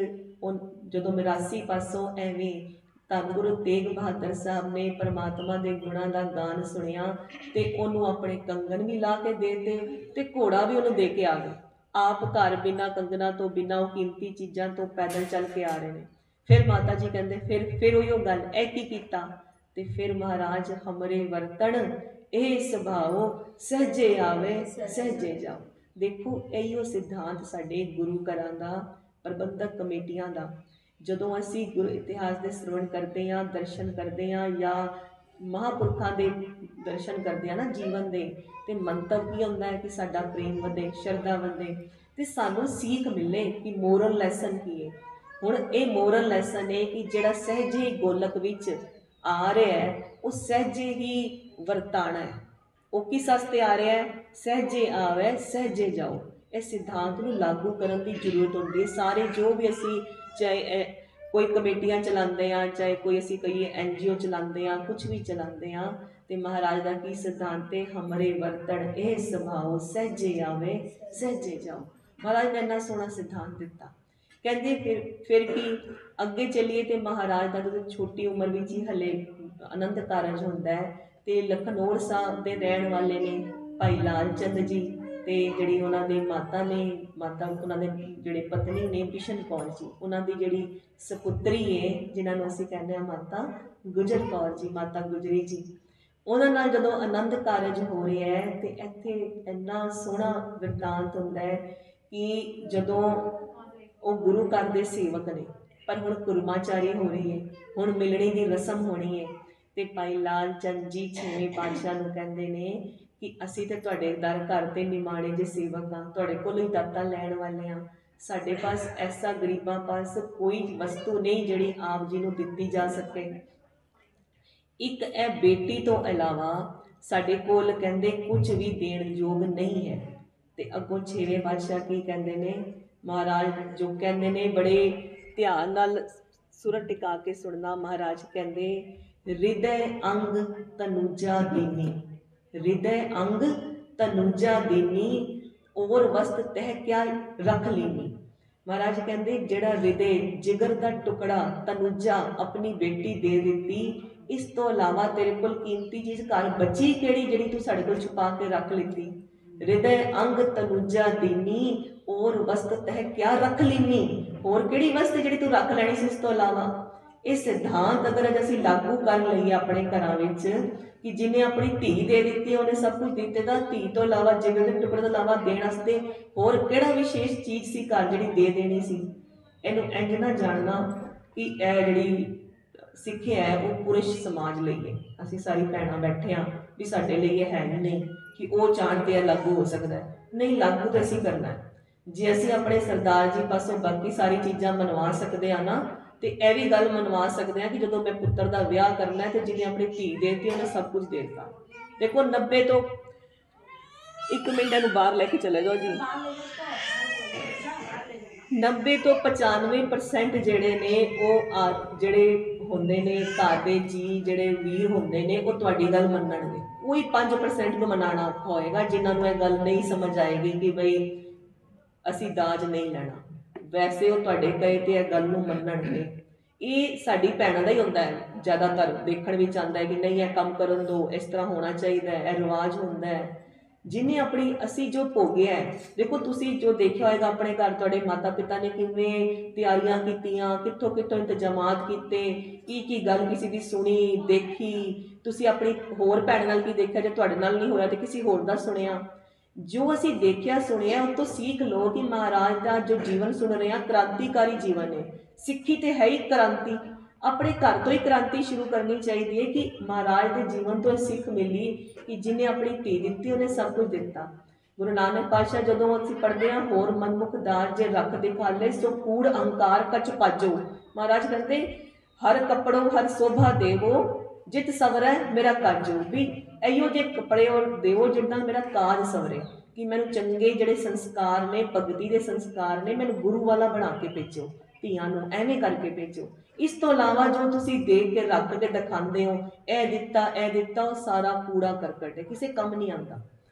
जदों मिरासी पासों एवें धन गुरु तेग बहादुर साहब ने परमात्मा के गुणों का गान सुनिया तो उन्होंने अपने कंगन भी ला के देते ते घोड़ा भी उन्होंने दे के आ गए। आप घर बिना कंगना तो बिना कीमती चीज़ों तो पैदल चल के आ रहे हैं। फिर माता जी कहते फिर उहिओ गल ए की कीता ते फिर महाराज हमरे वर्तन ए सुभाओ सहजे आवे सहजे जाओ। देखो इहो सिद्धांत साडे गुरु घरां दा, प्रबंधक कमेटियां दा। जदों असी गुरु इतिहास के श्रवण करते हैं, दर्शन करते हैं या महापुरखों के दर्शन करते हैं ना जीवन के, तो मंतव की होंदा है कि साडा प्रेम वधे, श्रद्धा वधे, तो सानू सीख मिले कि मोरल लैसन की है। हुण ये मोरल लैसन है कि जिहड़ा सहजे ही गोलक विच आ रहा है वो सहजे ही वरताना है। वो किस वास्ते आ रहा है? सहजे आवे सहजे जाओ। इस सिद्धांत को लागू करने की जरूरत होती है। सारे जो भी असी चाहे कोई कमेटियां चलाते हैं, चाहे कोई असी कहिए NGO चलाते हैं, कुछ भी चलाते हैं, तो महाराज का की सिद्धांत है, हमरे वर्तन ए स्वभाव सहजे आवे सहजे जाओ। महाराज ने इन्ना सोहना सिद्धांत दिता। कहते फिर कि अगे चलीए तो महाराज का जो छोटी उम्र में ही हले आनंद कारज होंदा है तो लखनौर साहब के रहने वाले ने भाई लाल चंद जी ते जिहड़ी उन्हां दी माता ने, माता उन्हां दे जिहड़े पत्नी ने बिशन कौर जी, उन्हां दी जिहड़ी सपुत्री है जिन्हां नूं असीं कहने माता गुजर कौर जी, माता गुजरी जी, उन्हां नाल जदों आनंद कारज हो रहा है तो इत्थे इन्ना सोहना वृतांत होंदा है कि जदों ਉਹ ਗੁਰੂ ਘਰ ਦੇ ਸੇਵਕ ਨੇ, ਪਰ ਹੁਣ ਕੁਰਮਾਚਾਰੀ ਹੋ ਰਹੀ ਹੈ, ਹੁਣ ਮਿਲਣੀ ਦੀ ਰਸਮ ਹੋਣੀ ਹੈ। ਤੇ ਭਾਈ ਲਾਲ ਚੰਦ ਜੀ 6ਵੇਂ ਪਾਤਸ਼ਾਹ ਨੂੰ ਕਹਿੰਦੇ ਨੇ ਕਿ ਅਸੀਂ ਤੇ ਤੁਹਾਡੇ ਦਰ ਘਰ ਤੇ ਨਿਮਾਣੇ ਜੇ ਸੇਵਕ ਹਾਂ, ਤੁਹਾਡੇ ਕੋਲ ਹੀ ਦਾਤਾਂ ਲੈਣ ਵਾਲੇ ਹਾਂ। ਸਾਡੇ ਪਾਸ ਐਸਾ ਗਰੀਬਾਂ ਪਾਸ ਕੋਈ ਵਸਤੂ ਨਹੀਂ ਜਿਹੜੀ ਆਪ ਜੀ ਨੂੰ ਦਿੱਤੀ ਜਾ ਸਕੇ। ਇੱਕ ਇਹ ਬੇਟੀ ਤੋਂ ਇਲਾਵਾ ਸਾਡੇ ਕੋਲ ਕਹਿੰਦੇ ਕੁਝ ਵੀ ਦੇਣ ਯੋਗ ਨਹੀਂ ਹੈ। ਤੇ ਅੱਗੋਂ 6ਵੇਂ ਪਾਤਸ਼ਾਹ ਕੀ ਕਹਿੰਦੇ ਨੇ, ਮਹਾਰਾਜ ਜੋ ਕਹਿੰਦੇ ਨੇ, ਬੜੇ ਧਿਆਨ ਨਾਲ ਸੁਰ ਟਿਕਾ ਕੇ ਸੁਣਨਾ। ਮਹਾਰਾਜ ਕਹਿੰਦੇ ਹਿਰਦੈ ਅੰਗ ਤਨੂਜਾ ਦੀਨੀ, ਹਿਰਦੈ ਅੰਗ ਤਨੂਜਾ ਦੀਨੀ, ਔਰ ਵਸਤ ਤਹਿ ਕਿਆ ਰੱਖ ਲੀਨੀ। ਮਹਾਰਾਜ ਕਹਿੰਦੇ ਜਿਹੜਾ ਹਿਰਦੇ ਜਿਗਰ ਦਾ ਟੁਕੜਾ ਤਨੂਜਾ ਆਪਣੀ ਬੇਟੀ ਦੇ ਦਿੱਤੀ, ਇਸ ਤੋਂ ਇਲਾਵਾ ਤੇਰੇ ਕੋਲ ਕੀਮਤੀ ਚੀਜ਼ ਘਰ ਬਚੀ ਕਿਹੜੀ ਜਿਹੜੀ ਤੂੰ ਸਾਡੇ ਕੋਲ ਛੁਪਾ ਕੇ ਰੱਖ ਲਿੱਤੀ। ਹਿਰਦੈ ਅੰਗ ਤਨੂਜਾ ਦੀਨੀ, ਔਰ ਵਸਤ ਤਹਿ ਕਿਆ ਰੱਖ ਲੀਨੀ, ਹੋਰ ਕਿਹੜੀ ਵਸਤ ਜਿਹੜੀ ਤੂੰ ਰੱਖ ਲੈਣੀ ਸੀ ਇਸ ਤੋਂ ਇਲਾਵਾ। ਇਹ ਸਿਧਾਂਤ ਅਗਰ ਅੱਜ ਅਸੀਂ ਲਾਗੂ ਕਰ ਲਈਏ ਆਪਣੇ ਘਰਾਂ ਵਿੱਚ ਕਿ ਜਿਹਨੇ ਆਪਣੀ ਧੀ ਦੇ ਦਿੱਤੀ ਉਹਨੇ ਸਭ ਕੁਝ ਦਿੱਤੇ, ਤਾਂ ਧੀ ਤੋਂ ਇਲਾਵਾ ਜਿਗਰ ਦੇ ਟੁਕੜੇ ਤੋਂ ਇਲਾਵਾ ਦੇਣ ਵਾਸਤੇ ਹੋਰ ਕਿਹੜਾ ਵਿਸ਼ੇਸ਼ ਚੀਜ਼ ਸੀ ਘਰ ਜਿਹੜੀ ਦੇ ਦੇਣੀ ਸੀ। ਇਹਨੂੰ ਇੰਝ ਨਾ ਜਾਣਨਾ ਕਿ ਇਹ ਜਿਹੜੀ ਸਿੱਖਿਆ ਹੈ ਉਹ ਪੁਰਸ਼ ਸਮਾਜ ਲਈ ਹੈ। ਅਸੀਂ ਸਾਰੀ ਭੈਣਾਂ ਬੈਠੇ ਹਾਂ ਵੀ ਸਾਡੇ ਲਈ ਇਹ ਹੈ ਨਹੀਂ ਕਿ ਉਹ ਚਾਹਣ ਤੇ ਇਹ ਲਾਗੂ ਹੋ ਸਕਦਾ ਹੈ। ਨਹੀਂ, ਲਾਗੂ ਤਾਂ ਅਸੀਂ ਕਰਨਾ ਹੈ। ਜੇ ਅਸੀਂ ਆਪਣੇ ਸਰਦਾਰ ਜੀ ਪਾਸੋਂ ਬਾਕੀ ਸਾਰੀ ਚੀਜ਼ਾਂ ਮਨਵਾ ਸਕਦੇ ਹਾਂ ਨਾ, ਤੇ ਇਹ ਵੀ ਗੱਲ ਮਨਵਾ ਸਕਦੇ ਹਾਂ ਕਿ ਜਦੋਂ ਮੈਂ ਪੁੱਤਰ ਦਾ ਵਿਆਹ ਕਰਨਾ ਹੈ ਤੇ ਜਿਹਨੇ ਆਪਣੀ ਧੀ ਦੇਤੀ ਉਹਨੇ ਸਭ ਕੁਝ ਦੇ ਦਿੱਤਾ। ਦੇਖੋ 90 ਤੋਂ 1 ਮਿੰਟ ਨੂੰ ਬਾਹਰ ਲੈ ਕੇ ਚਲੇ ਜਾਓ ਜੀ, 90 ਤੋਂ 95% ਜਿਹੜੇ ਨੇ ਉਹ ਜਿਹੜੇ ਹੁੰਦੇ ਨੇ ਘਰ ਦੇ ਜੀ, ਜਿਹੜੇ ਵੀਰ ਹੁੰਦੇ ਨੇ, ਉਹ ਤੁਹਾਡੀ ਗੱਲ ਮੰਨਣਗੇ। ਉਹੀ 5% ਨੂੰ ਮਨਾਉਣਾ ਔਖਾ ਹੋਏਗਾ ਜਿਨ੍ਹਾਂ ਨੂੰ ਇਹ ਗੱਲ ਨਹੀਂ ਸਮਝ ਆਏਗੀ ਕਿ ਬਈ ਅਸੀਂ ਦਾਜ ਨਹੀਂ ਲੈਣਾ। ਵੈਸੇ ਉਹ ਤੁਹਾਡੇ ਕਹੇ ਤੇ ਇਹ ਗੱਲ ਨੂੰ ਮੰਨਣਗੇ। ਇਹ ਸਾਡੀ ਭੈਣਾਂ ਦਾ ਹੀ ਹੁੰਦਾ ਹੈ, ਜ਼ਿਆਦਾਤਰ ਦੇਖਣ ਵਿੱਚ ਆਉਂਦਾ ਹੈ ਕਿ ਨਹੀਂ ਇਹ ਕੰਮ ਕਰਨ ਦਿਓ, ਇਸ ਤਰ੍ਹਾਂ ਹੋਣਾ ਚਾਹੀਦਾ ਹੈ, ਇਹ ਰਿਵਾਜ ਹੁੰਦਾ ਹੈ। ਜਿਹਨੇ ਆਪਣੀ ਅਸੀਂ ਜੋ ਭੋਗਿਆ ਹੈ, ਦੇਖੋ ਤੁਸੀਂ ਜੋ ਦੇਖਿਆ ਹੋਏਗਾ ਆਪਣੇ ਘਰ ਤੁਹਾਡੇ ਮਾਤਾ ਪਿਤਾ ਨੇ ਕਿਵੇਂ ਤਿਆਰੀਆਂ ਕੀਤੀਆਂ, ਕਿੱਥੋਂ ਕਿੱਥੋਂ ਇੰਤਜ਼ਾਮਾਤ ਕੀਤੇ, ਕੀ ਗੱਲ ਕਿਸੇ ਦੀ ਸੁਣੀ ਦੇਖੀ। ਤੁਸੀਂ ਆਪਣੀ ਹੋਰ ਭੈਣ ਨਾਲ ਕੀ ਦੇਖਿਆ, ਜੇ ਤੁਹਾਡੇ ਨਾਲ ਨਹੀਂ ਹੋਇਆ ਤੇ ਕਿਸੇ ਹੋਰ ਦਾ ਸੁਣਿਆ। ਜੋ ਅਸੀਂ ਦੇਖਿਆ ਸੁਣਿਆ ਉਹ ਤੋਂ ਸੀਖ ਲਓ ਕਿ ਮਹਾਰਾਜ ਦਾ ਜੋ ਜੀਵਨ ਸੁਣ ਰਹੇ ਹਾਂ ਕ੍ਰਾਂਤੀਕਾਰੀ ਜੀਵਨ ਹੈ। ਸਿੱਖੀ ਤੇ ਹੈ ਹੀ ਕ੍ਰਾਂਤੀ, ਆਪਣੇ ਘਰ ਤੋਂ ਹੀ ਕ੍ਰਾਂਤੀ ਸ਼ੁਰੂ ਕਰਨੀ ਚਾਹੀਦੀ ਹੈ ਕਿ ਮਹਾਰਾਜ ਦੇ ਜੀਵਨ ਤੋਂ ਸਿੱਖ ਮਿਲੀ ਕਿ ਜਿਹਨੇ ਆਪਣੀ ਧੀ ਦਿੱਤੀ ਉਹਨੇ ਸਭ ਕੁਝ ਦਿੱਤਾ। ਗੁਰੂ ਨਾਨਕ ਪਾਤਸ਼ਾਹ ਜਦੋਂ ਅਸੀਂ ਪੜ੍ਹਦੇ ਹਾਂ, ਹੋਰ ਮਨਮੁਖ ਦਾਰ ਜੇ ਰੱਖ ਦਿਖਾਲੇ ਸੋ ਕੂੜ ਅਹੰਕਾਰ ਕਛ ਪਾਜੋ। ਮਹਾਰਾਜ ਕਹਿੰਦੇ ਹਰ ਕੱਪੜੋ ਹਰ ਸੋਭਾ ਦੇਵੋ ਜਿਤ ਸਵਰੈ ਮੇਰਾ ਕਾਜੋ। ਵੀ ਇਹੋ ਜਿਹੇ ਕੱਪੜੇ ਔਰ ਦੇਵੋ ਜਿੱਦਾਂ ਮੇਰਾ ਕਾਜ ਸਵਰੇ, ਕਿ ਮੈਨੂੰ ਚੰਗੇ ਜਿਹੜੇ ਸੰਸਕਾਰ ਨੇ, ਭਗਤੀ ਦੇ ਸੰਸਕਾਰ ਨੇ, ਮੈਨੂੰ ਗੁਰੂ ਵਾਲਾ ਬਣਾ ਕੇ ਭੇਜੋ, ਧੀਆਂ ਨੂੰ ਐਵੇਂ ਕਰਕੇ ਭੇਜੋ। ਇਸ ਤੋਂ ਇਲਾਵਾ ਜੋ ਤੁਸੀਂ ਦੇਖ ਕੇ ਰੱਖ ਕੇ ਦਿਖਾਉਂਦੇ ਹੋ, ਇਹ ਦਿੱਤਾ, ਉਹ ਸਾਰਾ ਕੂੜਾ ਕਰਕਟ ਹੈ, ਕਿਸੇ ਕੰਮ ਨਹੀਂ ਆਉਂਦਾ।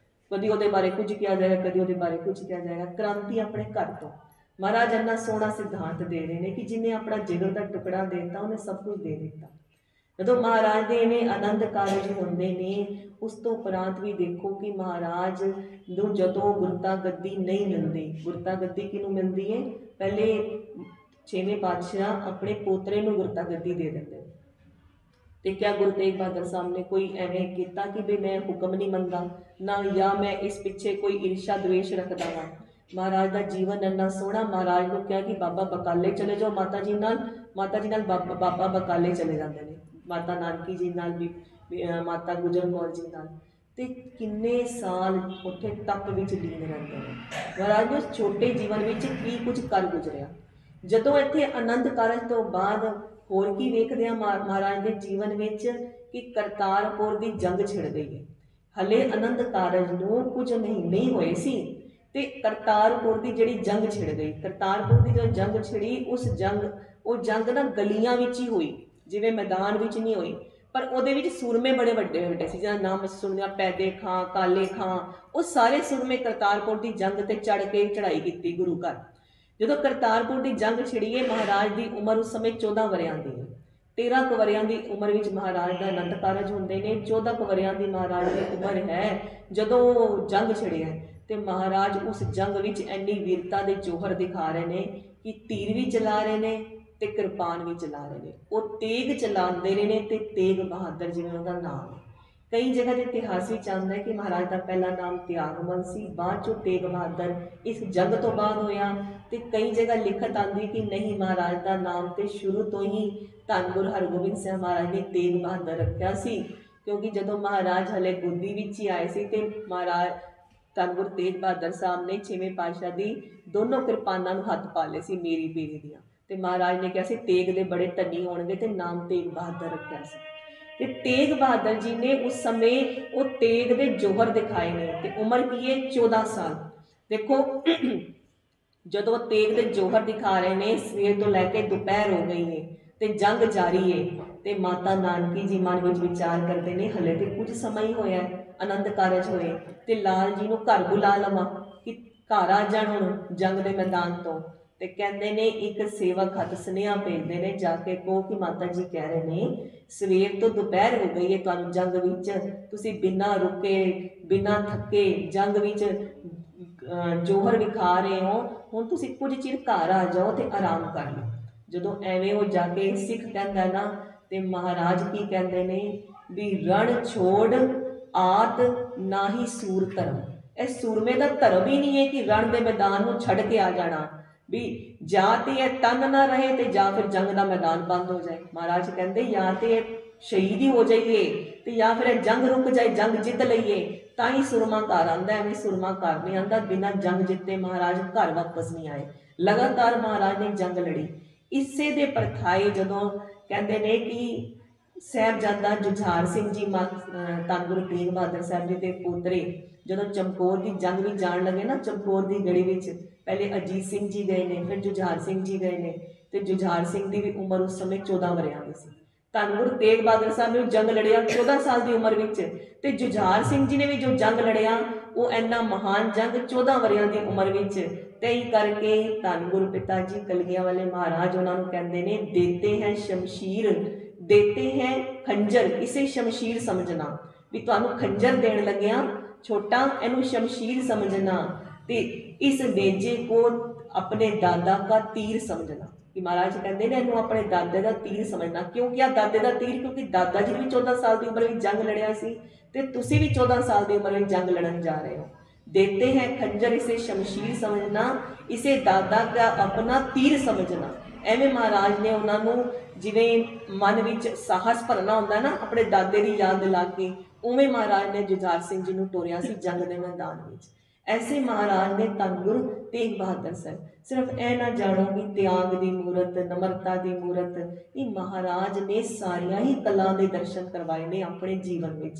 ਕਦੀ ਉਹਦੇ ਬਾਰੇ ਕੁਝ ਕਿਹਾ ਜਾਏਗਾ, ਕਦੀ ਉਹਦੇ ਬਾਰੇ ਕੁਝ ਕਿਹਾ ਜਾਏਗਾ। ਕ੍ਰਾਂਤੀ ਆਪਣੇ ਘਰ ਤੋਂ। ਮਹਾਰਾਜ ਇੰਨਾ ਸੋਹਣਾ ਸਿਧਾਂਤ ਦੇ ਰਹੇ ਨੇ ਕਿ ਜਿਹਨੇ ਆਪਣਾ ਜਿਗਰ ਦਾ ਟੁਕੜਾ ਦੇ ਦਿੱਤਾ ਉਹਨੇ ਸਭ ਕੁਝ ਦੇ ਦਿੱਤਾ। ਜਦੋਂ ਮਹਾਰਾਜ ਦੇ ਇਵੇਂ ਆਨੰਦ ਕਾਰਜ ਹੁੰਦੇ ਨੇ, ਉਸ ਤੋਂ ਉਪਰੰਤ ਵੀ ਦੇਖੋ ਕਿ ਮਹਾਰਾਜ ਨੂੰ ਜਦੋਂ ਗੁਰਤਾ ਗੱਦੀ ਨਹੀਂ ਮਿਲਦੀ, ਗੁਰਤਾ ਗੱਦੀ ਕਿਹਨੂੰ ਮਿਲਦੀ ਹੈ? ਪਹਿਲੇ 6ਵੇਂ ਪਾਤਸ਼ਾਹ ਆਪਣੇ ਪੋਤਰੇ ਨੂੰ ਗੁਰਤਾ ਗੱਦੀ ਦੇ ਦਿੰਦੇ। ਤੇ ਕਿਆ ਗੁਰੂ ਤੇਗ ਬਹਾਦਰ ਸਾਹਿਬ ਨੇ ਕੋਈ ਐਵੇਂ ਕੀਤਾ ਕਿ ਵੀ ਮੈਂ ਹੁਕਮ ਨਹੀਂ ਮੰਨਦਾ ਨਾ, ਜਾਂ ਮੈਂ ਇਸ ਪਿੱਛੇ ਕੋਈ ਈਰਸ਼ਾ ਦਵੇਸ਼ ਰੱਖਦਾ ਵਾਂ। ਮਹਾਰਾਜ ਦਾ ਜੀਵਨ ਇੰਨਾ ਸੋਹਣਾ। ਮਹਾਰਾਜ ਨੂੰ ਕਿਹਾ ਕਿ ਬਾਬਾ ਬਕਾਲੇ ਚਲੇ ਜਾਓ ਮਾਤਾ ਜੀ ਨਾਲ। ਬਾਬਾ ਬਕਾਲੇ ਚਲੇ ਜਾਂਦੇ ਨੇ, ਮਾਤਾ ਨਾਨਕੀ ਜੀ ਨਾਲ ਵੀ, ਮਾਤਾ ਗੁਜਰ ਕੌਰ ਜੀ ਨਾਲ। ਤੇ ਕਿੰਨੇ ਸਾਲ ਉੱਥੇ ਤਪ ਵਿੱਚ ਲੀਨ ਰਹਿੰਦੇ ਨੇ। ਮਹਾਰਾਜ ਨੇ ਛੋਟੇ ਜੀਵਨ ਵਿੱਚ ਕੀ ਕੁਝ ਕਰ ਗੁਜ਼ਰਿਆ। ਜਦੋਂ ਇੱਥੇ ਆਨੰਦ ਕਾਰਜ ਤੋਂ ਬਾਅਦ ਹੋਰ ਕੀ ਵੇਖਦੇ ਹਾਂ ਮਹਾਰਾਜ ਦੇ ਜੀਵਨ ਵਿੱਚ ਕਿ ਕਰਤਾਰਪੁਰ ਦੀ ਜੰਗ ਛਿੜ ਗਈ ਹੈ। ਹਲੇ ਆਨੰਦ ਕਾਰਜ ਨੂੰ ਕੁਝ ਮਹੀਨੇ ਹੀ ਹੋਏ ਸੀ ਤੇ ਕਰਤਾਰਪੁਰ ਦੀ ਜਿਹੜੀ ਜੰਗ ਛਿੜ ਗਈ। ਕਰਤਾਰਪੁਰ ਦੀ ਜੋ ਜੰਗ ਛਿੜੀ, ਉਹ ਜੰਗ ਨਾ ਗਲੀਆਂ ਵਿੱਚ ਹੀ ਹੋਈ, ਜਿਵੇਂ ਮੈਦਾਨ ਵਿੱਚ ਨਹੀਂ ਹੋਈ। ਪਰ ਉਹਦੇ ਵਿੱਚ ਸੂਰਮੇ ਬੜੇ ਵੱਡੇ ਵੱਡੇ ਸੀ, ਜਿਹਦਾ ਨਾਮ ਸੁਣਿਆ ਪੈਦੇ ਖਾਂ, ਕਾਲੇ ਖਾਂ। ਉਹ ਸਾਰੇ ਸੂਰਮੇ ਕਰਤਾਰਪੁਰ ਦੀ ਜੰਗ ਤੇ ਚੜ੍ਹ ਕੇ ਚੜ੍ਹਾਈ ਕੀਤੀ ਗੁਰੂ ਘਰ। ਜਦੋਂ ਕਰਤਾਰਪੁਰ ਦੀ ਜੰਗ ਛਿੜੀਏ, ਮਹਾਰਾਜ ਦੀ ਉਮਰ ਉਸ ਸਮੇਂ 14 ਵਰਿਆਂ ਦੀ ਹੈ। 13 ਕੁ ਵਰਿਆਂ ਦੀ ਉਮਰ ਵਿੱਚ ਮਹਾਰਾਜ ਦਾ ਆਨੰਦ ਕਾਰਜ ਹੁੰਦੇ ਨੇ। 14 ਕੁ ਵਰਿਆਂ ਦੀ ਮਹਾਰਾਜ ਦੀ ਉਮਰ ਹੈ ਜਦੋਂ ਜੰਗ ਛਿੜਿਆ। ਤੇ ਮਹਾਰਾਜ ਉਸ ਜੰਗ ਵਿੱਚ ਇੰਨੀ ਵੀਰਤਾ ਦੇ ਜੋਹਰ ਦਿਖਾ ਰਹੇ ਨੇ ਕਿ ਤੀਰ ਵੀ ਚਲਾ ਰਹੇ ਨੇ ਤੇ ਕਿਰਪਾਨ ਵੀ ਚਲਾ ਰਹੇ ਨੇ। ਉਹ ਤੇਗ ਚਲਾਉਂਦੇ ਰਹੇ ਨੇ ਤੇ ਤੇਗ ਬਹਾਦਰ ਜਿਵੇਂ ਉਹਦਾ ਨਾਮ ਹੈ। कई जगह के इतिहास में आंदा है कि महाराज का पहला नाम त्यागमल सी, बाद चो तेग बहादुर इस जंग तो बाद होया। तो कई जगह लिखत आंदी कि नहीं, महाराज का नाम तो शुरू तो ही धन गुरु हरगोबिंद सिंह महाराज ने तेग बहादुर रखा सी, क्योंकि जदों महाराज हले गोदी विच ही आए सी ते महाराज धन गुरु तेग बहादुर साहब ने 6वें पातशाह की दोनों किरपानां नूं हत्थ पा लए सी मेरी बेरी दियां, ते महाराज ने कहा सी तेग दे बड़े धनी होणगे, ते नाम तेग बहादुर रखा सी। ते तेग बहादुर जी ने उस समय वो तेग दे जौहर दिखाए ने, ते उम्र की है 14 साल। देखो जदों तेग दे जौहर दिखा रहे ने, सवेर तो लैके दोपहर हो गई है ते जंग जारी है, ते माता नानकी जी मन विच विचार करते ने हले तो कुछ समय ही होया, आनंद कारज होए, ते लाल जी नूं घर बुला लवां कि घर आ जाण हुण जंग दे मैदान तो। ते कहंदे ने एक सेवक हथ सुनेहा भेजते ने, जाके कहो कि माता जी कह रहे ने सवेर तो दोपहर हो गई है, तुहानूं जंग विच तुसीं बिना रुके बिना थके जंग विच जौहर विखा रहे हो, हुण तुसीं कुछ चिर घर आ जाओ ते आराम कर लो। जदों एवें वो जाके सिख कहंदा ना, ते महाराज की कहंदे ने भी रण छोड़ आत ना ही सूर धर्म। इह सूरमे दा धर्म ही नहीं है कि रण दे मैदान नूं छड़ के आ जाना, भी जा ते ये तन ना रहे ते जा फिर जंग का मैदान बंद हो जाए। महाराज कहते या तो शहीद ही हो जाइए तो या फिर जंग रुक जाए, जंग जित लईए ता ही सुरमा घर आंदा, एवं सुरमा घर नहीं आंदा। बिना जंग जिते महाराज घर वापस नहीं आए। लगातार महाराज ने जंग लड़ी। इसे दे परथाए जदों कहते ने कि साहिबजादा जुझार सिंह जी धन गुरु तेग बहादुर साहब जी के पोतरे जदों चमकौर की जंग भी जान लगे ना, चमकौर की गढ़ी में पहले अजीत सिंह जी गए ने, फिर जुझार सिंह जी गए ने, तो जुझार सिंह की भी उम्र उस समय 14 वरियां की सी। धन गुरु तेग बहादुर साहब ने जंग लड़िया 14 साल की उम्र में, तो जुझार सिंह जी ने भी जो जंग लड़िया वो इन्ना महान जंग 14 वरियां की उम्र में। तई करके धन गुरु पिता जी कलगियां वाले महाराज उन्होंने कहते ने देते हैं शमशीर देते हैं खंजर, इसे शमशीर समझना, भी तुहानू खंजर देन लग्या छोटा इनू शमशीर समझना, ते इस नेजे को अपने दादा का तीर समझना। कि महाराज कहते हैं इनू अपने दादे का तीर समझना। क्यों क्या दादे का तीर? क्योंकि दादा जी भी 14 साल की उम्र में जंग लड़िया सी, ते तुसी भी 14 साल की उम्र में जंग लड़न जा रहे हो। देते हैं खंजर इसे शमशीर समझना, इसे दादा का अपना तीर समझना। एवें महाराज ने उन्होंने जिवें मन विच साहस भरना होंदा ना अपने दादे की याद दिला के, उवें महाराज ने जुझार सिंह जी नूं टोरिया सी जंग के मैदान में। ऐसे महाराज ने धन गुरु तेग बहादुर साहब। सिर्फ ए ना जानो कि त्याग की मूरत, नम्रता की मूरत, ये महाराज ने सारिया ही कला के दर्शन करवाए ने अपने जीवन में।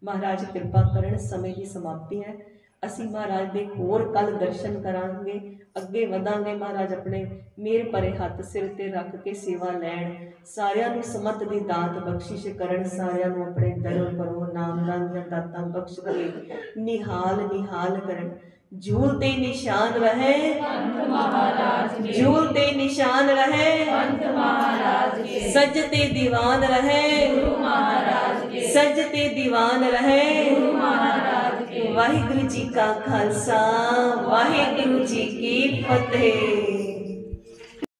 महाराज कृपा करन, समय की समाप्ति है। असी महाराज के होर कल दर्शन करांगे, अगे वधांगे। महाराज अपने मेहर भरे हथ सिर ते रख के सेवा लैण, सारियां नूं समत दी दात बख्शिश करन, सारियां नूं अपने दरों परों नामदान दी दातां बख्श के निहाल निहाल करन। झूलते निशान रहे झूलते निशान रहे, सजते दीवान रहे, सजते दीवान रहे। वाहिगुरु जी का खालसा, वाहिगुरु जी की फतेह।